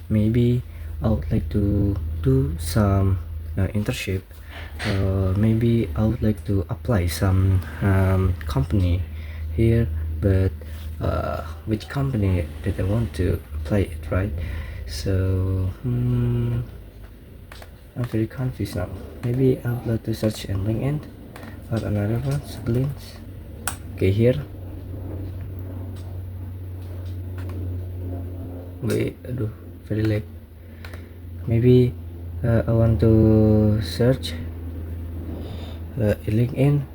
Maybe I would like to do some internship. Maybe I would like to apply some company here, but which company that I want to apply it, right? So I'm very confused now. Maybe I would like to search in LinkedIn or another one, Glint. Okay, here. Wait, aduh, very late. Maybe I want to search LinkedIn.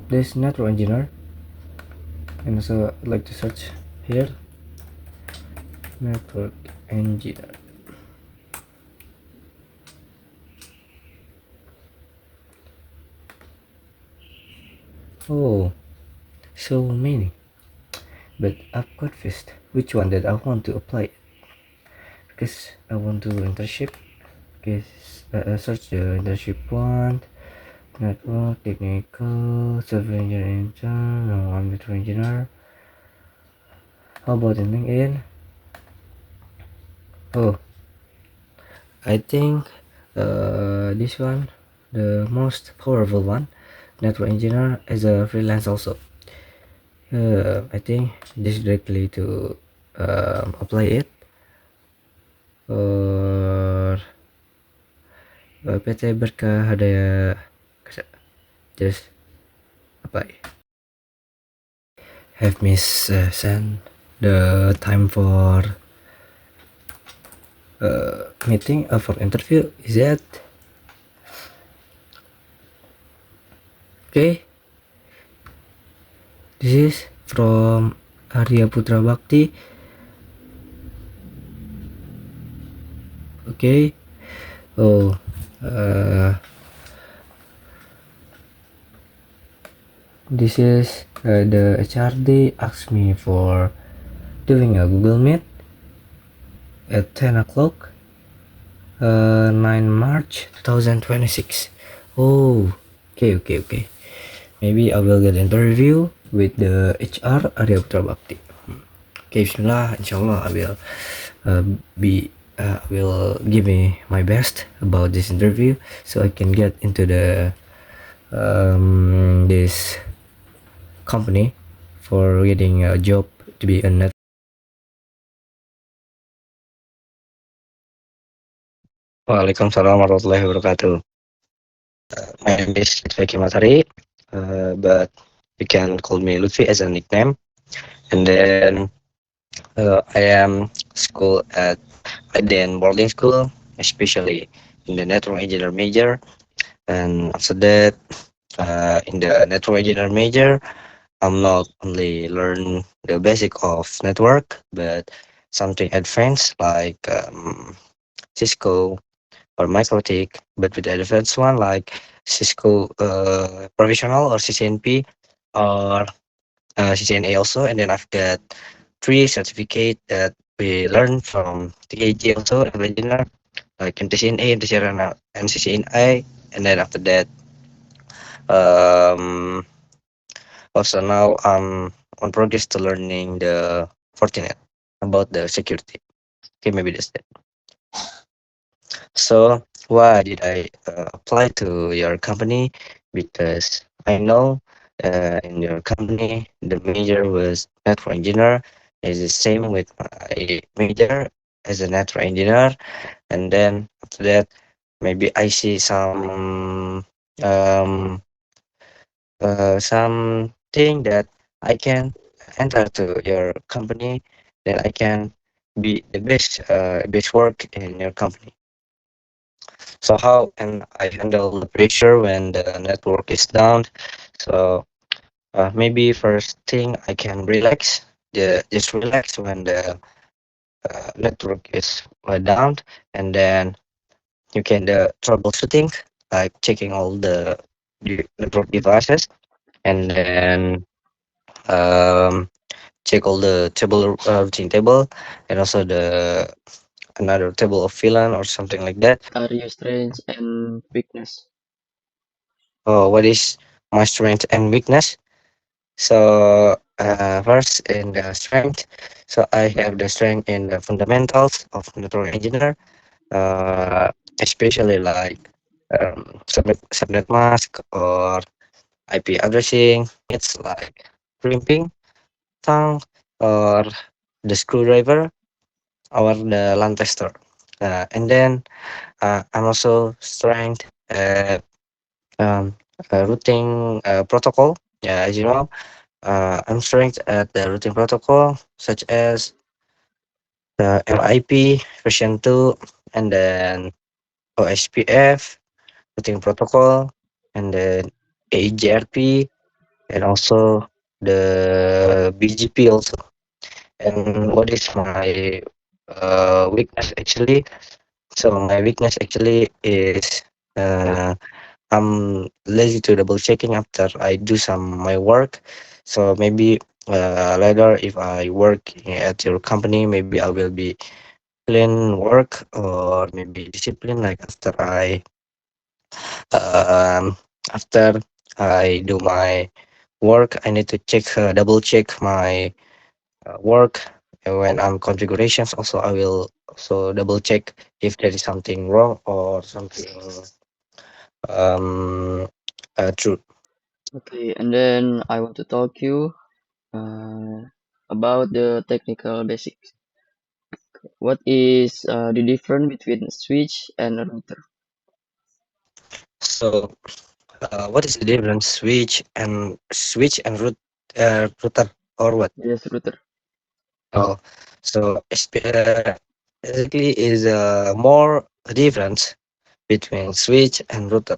There's network engineer, and also I'd like to search here network engineer. Oh, so many, but I'm confused which one that I want to apply, because I want to internship. Okay, search the internship one. Network technical software engineer intern. No, I'm network engineer. How about in LinkedIn? Oh, I think this one, the most powerful one, network engineer as a freelance also. I think this directly to apply it, or PT Berkah Hadaya just apply. Have Miss sent the time for meeting or for interview? Is that okay? This is from Arya Putra Bakti. Okay. Oh, this is the HRD asked me for doing a Google Meet at 10 o'clock, 9 March 2026. Oh, okay. Maybe I will get interview with the HR Arya Putra Bakti. Okay, bismillah, inshallah I will will give me my best about this interview so I can get into the this company for getting a job to be a net. Waalaikumsalam warahmatullahi wabarakatuh. My name is Lutfi Matari, but you can call me Lutfi as a nickname. And then I am school at Aden boarding school, especially in the network engineer major. And after that, in the network engineer major, I'm not only learn the basic of network, but something advanced like Cisco or MikroTik, but with the advanced one like Cisco Professional or CCNP or CCNA also. And then I've got 3 certificate that we learn from TKG also, engineer, like MTCNA, MTCRN, and CCNI. And then after that, um, also now I'm on progress to learning the Fortinet about the security. Okay, maybe that's it. So why did I apply to your company? Because I know in your company the major was network engineer. Is the same with my major as a network engineer, and then after that maybe I see um something that I can enter to your company, then I can be the best work in your company. So how can I handle the pressure when the network is down? So maybe first thing I can relax. Just relax when the network is down, and then you can troubleshooting, like checking all the network devices, and then um, check all the table routine table, and also the another table of VLAN or something like that. Are your strengths and weakness? What is my strength and weakness? So first in the strength. So I have the strength in the fundamentals of network engineer, uh, especially like subnet mask or IP addressing. It's like crimping, tongue, or the screwdriver or the LAN tester. And then I'm also strength um, routing protocol. Yeah, as you know, I'm strength at the routing protocol such as the MIP version 2, and then OSPF routing protocol, and then AGRP, and also the BGP also. And what is my weakness actually? So my weakness actually is uh, I'm lazy to double checking after I do some my work. So maybe later if I work at your company, maybe I will be clean work or maybe discipline. Like um, after I do my work, I need to double check my work. And when I'm configurations, also I will also double check if there is something wrong or something um true. Okay, and then I want to talk you uh, about the technical basics. What is the difference between switch and a router? So what is the difference switch and router or what? Yes, router. Oh, so basically is more difference between switch and router.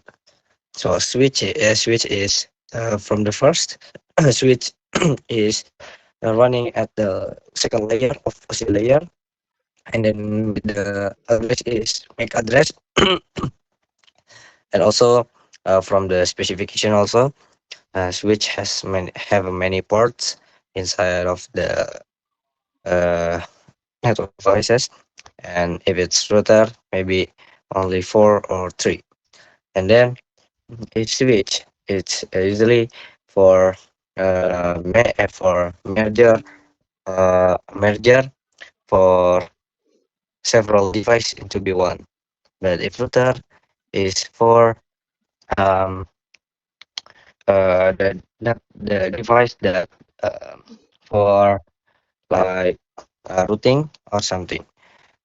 So switch is from the first switch is running at the second layer of OSI layer, and then with the address is MAC address, and also from the specification also, switch has many ports inside of the uh, network devices, and if it's router, maybe only four or three. And then a switch, it's usually for for merger for several devices into be one. But if router is for um, the device that for like routing or something.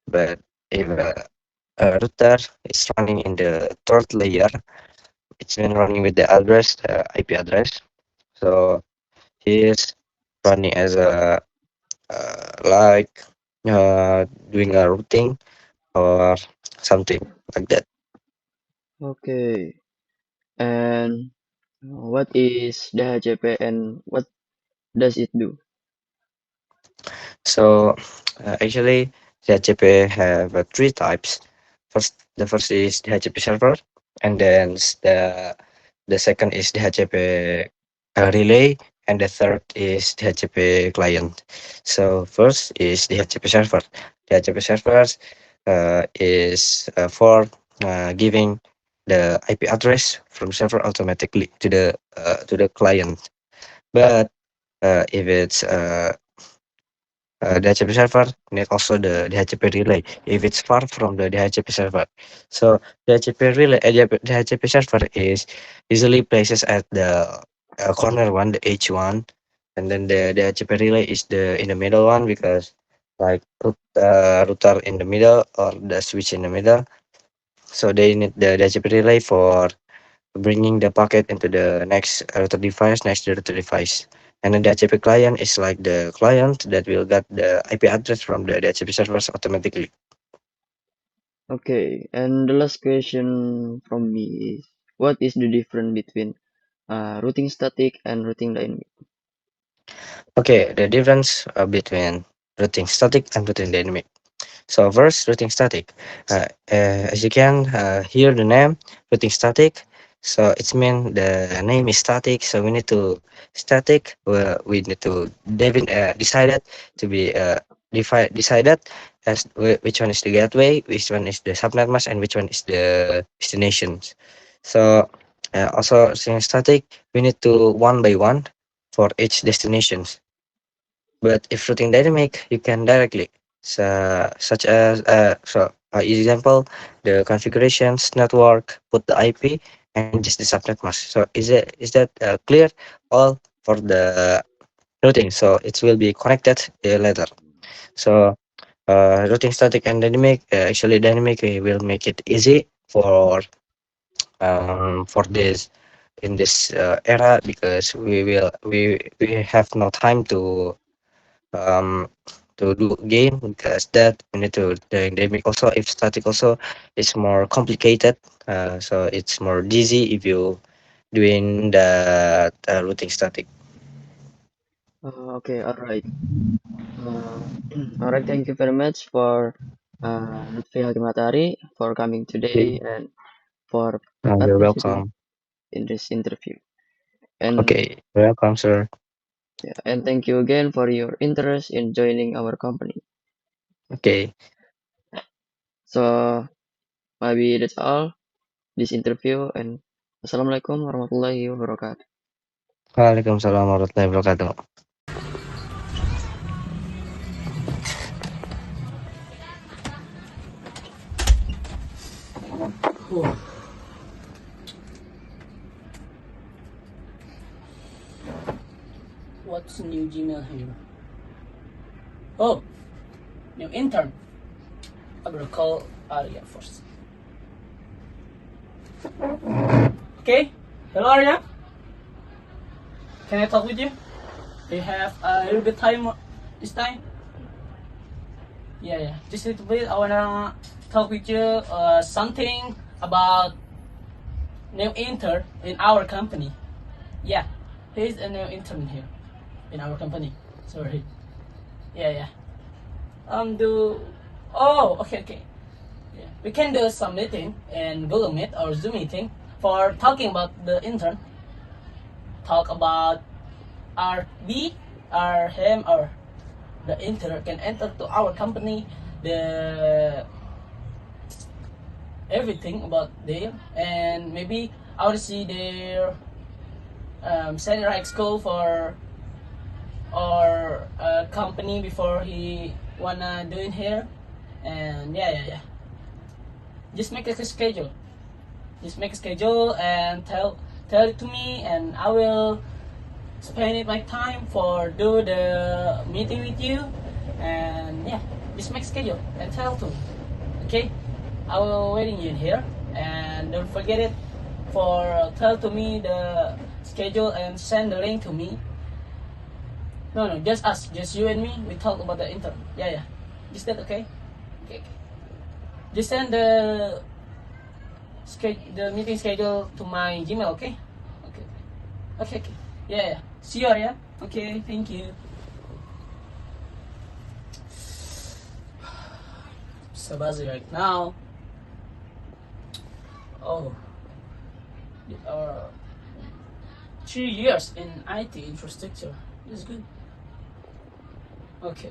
But if a router is running in the third layer, it's been running with the address, the IP address. So he is running as a like doing a routing or something like that. Okay, and what is the HCP and what does it do? So actually, the HCP have three types. The first is the HCP server, and then the second is the HCP relay, and the third is the HCP client. So first is the HCP server. The HCP servers is for giving the IP address from server automatically to the client. But if it's DHCP server need also the DHCP relay if it's far from the DHCP server. So DHCP server is usually places at the corner one, the H one, and then the DHCP relay is the in the middle one because like router in the middle or the switch in the middle. So they need the DHCP relay for bringing the packet into the next router device, next router device. And then the HTTP client is like the client that will get the IP address from the HTTP servers automatically. Okay, and the last question from me is what is the difference between routing static and routing dynamic? Okay, the difference between routing static and routing dynamic. So first, routing static. As you can hear the name, routing static. So it's mean the name is static. So we need to static. We need to decided to be decided as which one is the gateway, which one is the subnet mask, and which one is the destinations. So also saying static, we need to one by one for each destinations. But if routing dynamic, you can directly, such as example, the configurations network, put the IP, and just the subnet mask. So is that clear? All for the routing. So it will be connected later. So routing static and dynamic. Actually, dynamic will make it easy for this in this era, because we have no time um to do game, because that we need to the dynamic also. If static also is more complicated, so it's more easy if you doing the routing static. Okay, all right. All right, thank you very much for Lutfi Hakimatari for coming today Okay. and for You're participating welcome. in this interview. And Okay, welcome, sir. yeah, and thank you again for your interest in joining our company. Okay. So maybe that's all this interview, and Assalamualaikum warahmatullahi wabarakatuh. Waalaikumsalam warahmatullahi wabarakatuh. What's new Gmail here? Oh, new intern. I will call Arya first. Okay, hello Arya. Can I talk with you? Do you have a little bit time this time? Yeah. Just a little bit. I wanna talk with you something about new intern in our company. Yeah, he's a new intern here in our company. Sorry. Yeah. Do. Oh, okay. Yeah. We can do some meeting in Google Meet or Zoom meeting for talking about the intern. Talk about him, or the intern can enter to our company, the everything about them, and maybe I will see their senior high school for our company before he wanna do in here, and yeah. Just make a schedule. Just make a schedule and tell it to me, and I will spend it my time for do the meeting with you, and yeah, just make schedule and tell to me. Okay, I will waiting you in here, and don't forget it for tell to me the schedule and send the link to me. No, just us, just you and me. We talk about the intern. Yeah. Just that, okay? Okay. Just send the meeting schedule to my Gmail, okay? Okay. Yeah. See you, Arya. Okay, thank you. So busy right now. Oh, uh, 3 years in IT infrastructure. That's good. Okay.